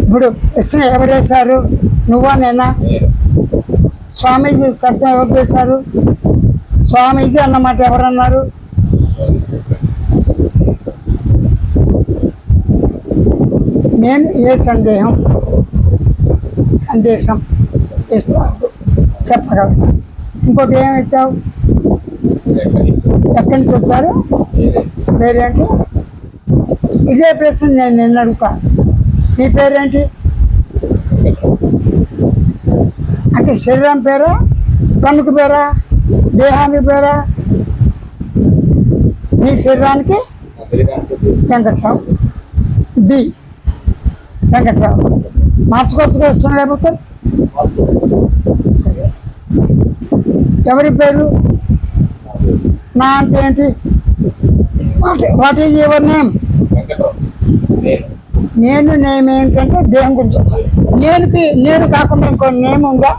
ఇప్పుడు ప్రశ్న ఎవరు వేశారు? నువ్వా నేనా? స్వామీజీ శబ్దం ఎవరు చేశారు? స్వామీజీ అన్నమాట ఎవరన్నారు? నేను ఏ సందేశం ఇస్తాను చెప్పగలను. ఇంకోటి ఏమి ఇస్తావు? ఎక్కడి నుంచి వచ్చారు? పేరేంటి? ఇదే ప్రశ్న నేను నిన్ను అడుగుతా. నీ పేరేంటి? అంటే శరీరం పేరా, కన్నుకు పేరా, దేహానికి పేరా? నీ శరీరానికి వెంకట్రావు, ది వెంకట్రావు. మార్చుకోవచ్చుగా ఇష్టం లేకపోతే? ఎవరి పేరు? నా అంటే ఏంటి? What is your name? నేను నేమ్ ఏంటంటే దేహం గురించి. నేను కాకుండా ఇంకో నేమ్ ఉందా?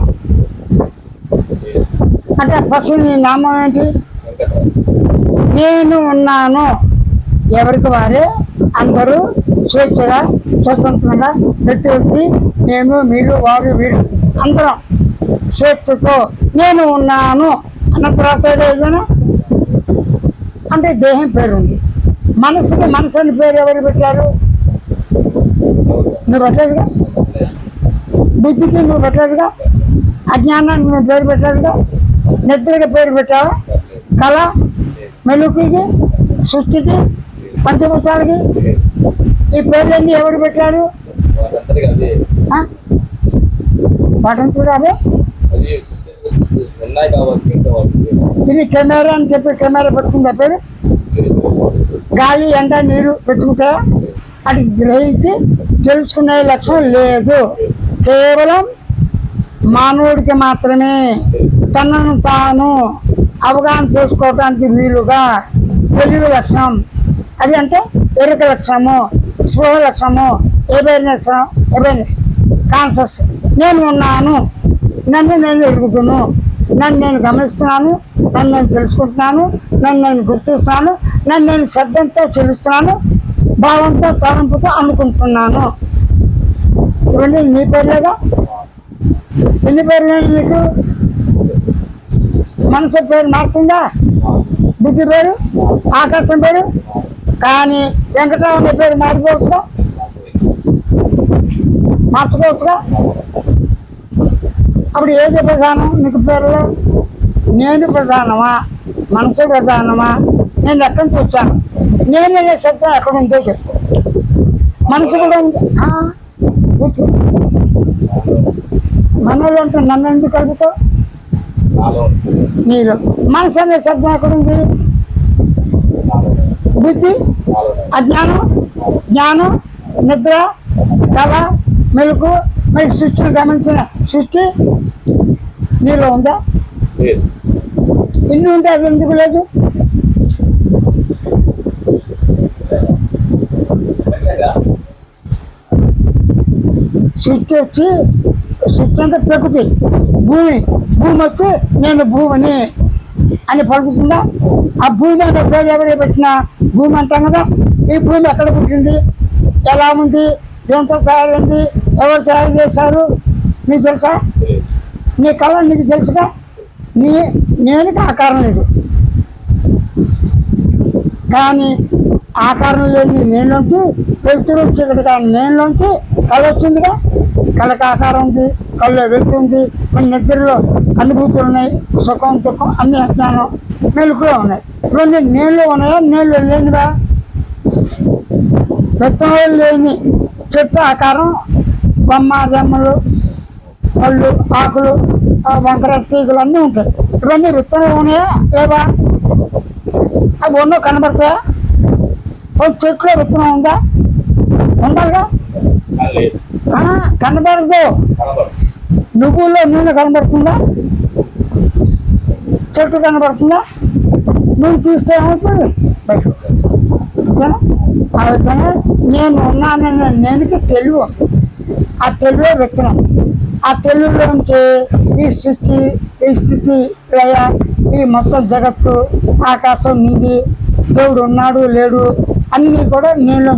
అంటే ఫస్ట్ నీ నామం ఏంటి? నేను ఉన్నాను. ఎవరికి వారే అందరూ స్వేచ్ఛగా స్వతంత్రంగా ప్రతి వ్యక్తి నేను, మీరు, వారు, వీరు అందరం స్వేచ్ఛతో నేను ఉన్నాను అన్న తర్వాత ఏదైనా అంటే దేహం పేరు ఉంది. మనసుకి మనసు అని పేరు ఎవరు పెట్టారు? నువ్వు పెట్టలేదుగా. బుద్ధికి నువ్వు పెట్టలేదుగా. అజ్ఞానానికి నువ్వు పేరు పెట్టలేదుగా. నిద్రకి పేరు పెట్టావా? కళ, మెలుకుకి, సృష్టికి, పంచభూతాలకి ఈ పేర్లన్నీ ఎవరు పెట్టారు? వాటంతా అవే. ఇది కెమెరా అని చెప్పి కెమెరా పెట్టుకుందా పేరు? గాలి, ఎండ, నీరు పెట్టుకుంటే అది గ్రహించి తెలుసుకునే లక్ష్యం లేదు. కేవలం మానవుడికి మాత్రమే తనను తాను అవగాహన చేసుకోవటానికి వీలుగా తెలివి లక్షణం. అది అంటే ఎరుక లక్షణము, స్పృహ లక్షణము, అవేర్నెస్, కాన్షియస్. నేను ఉన్నాను, నన్ను నేను ఎరుగుతున్నాను, నన్ను నేను గమనిస్తున్నాను, నన్ను నేను తెలుసుకుంటున్నాను, నన్ను నేను గుర్తిస్తున్నాను, నన్ను నేను శబ్దంతో చెల్లిస్తున్నాను, భావంతో తలంపుతో అనుకుంటున్నాను. ఇవన్నీ నీ పేర్లేగా. ఎన్ని పేర్లు నీకు? మనసు పేరు మారుతుందా? బుద్ధి పేరు, ఆకర్షణ పేరు. కానీ వెంకటరావు అనే పేరు మారిపోవచ్చుగా, మార్చుకోవచ్చుగా. అప్పుడు ఏది ప్రధానం నీకు పేరులో? నేను ప్రధానమా, మనసు ప్రధానమా? నేను ఎక్కడి నుంచి వచ్చాను? నేనే శబ్దం ఎక్కడ ఉందో చెప్పు. మనసు కూడా ఉంది. మనలో ఉంటే నన్ను ఎందుకు కలుపుతావు? నీలో. మనసు అనే శబ్దం ఎక్కడుంది? బుద్ధి, అజ్ఞానం, జ్ఞానం, నిద్ర, కళ, మెలకు, మరి సృష్టిని గమనించిన సృష్టి నీలో ఉందా? ఇన్ని ఉంటే అది ఎందుకు లేదు? సృష్టి అంటే ప్రకృతి, భూమి వచ్చి నేను భూమిని అని పలుకుతుందా? ఆ భూమి అనే పేరు ఎవరు పెట్టినా భూమి అంటాం కదా. ఈ భూమి ఎక్కడ పుట్టింది, ఎలా ఉంది, దేంతో తయారైంది, ఎవరు తయారు చేశారు నీకు తెలుసా? నీ కళ నీకు తెలుసుగా. నేనుకి ఆకారం లేదు, కానీ ఆకారం లేని నేనులోంచి వ్యక్తులు వచ్చేది. కానీ నేనులోంచి కళ వచ్చిందిగా. కళకి ఆకారం ఉంది, కళ్ళలో వ్యక్తి ఉంది, మన నిద్రలో అనుభూతులు ఉన్నాయి, సుఖం, దుఃఖం, అన్ని అజ్ఞానం, మెలుకులో ఉన్నాయి. ఇవన్నీ నేనులో ఉన్నాయా? నేనులో లేనివా? వ్యక్తంలో లేని చెట్టు ఆకారం, బొమ్మ, రెమ్మలు, పళ్ళు, ఆకులు, వంకర తీగలు అన్నీ ఉంటాయి. ఇవన్నీ విత్తనాలు ఉన్నాయా లేవా? అవి ఉన్నో కనబడతాయా? చెట్లో విత్తనం ఉందా? ఉండాలిగా. కనబడదు. నువ్వుల్లో నూనె కనబడుతుందా? చెట్టు కనబడుతుందా? నువ్వు తీస్తే ఏమవుతుంది? బయటకు వస్తుంది. అంతేనా? ఆ విధంగా నేను ఉన్నానని నేనుకి తెలివి. ఆ తెలివే విత్తనం. ఆ తెలివిలోంచి ఈ సృష్టి, ఈ స్థితి, లయ, ఈ మొత్తం జగత్తు, ఆకాశం, నిండి, దేవుడు ఉన్నాడు లేడు అన్నీ కూడా నేను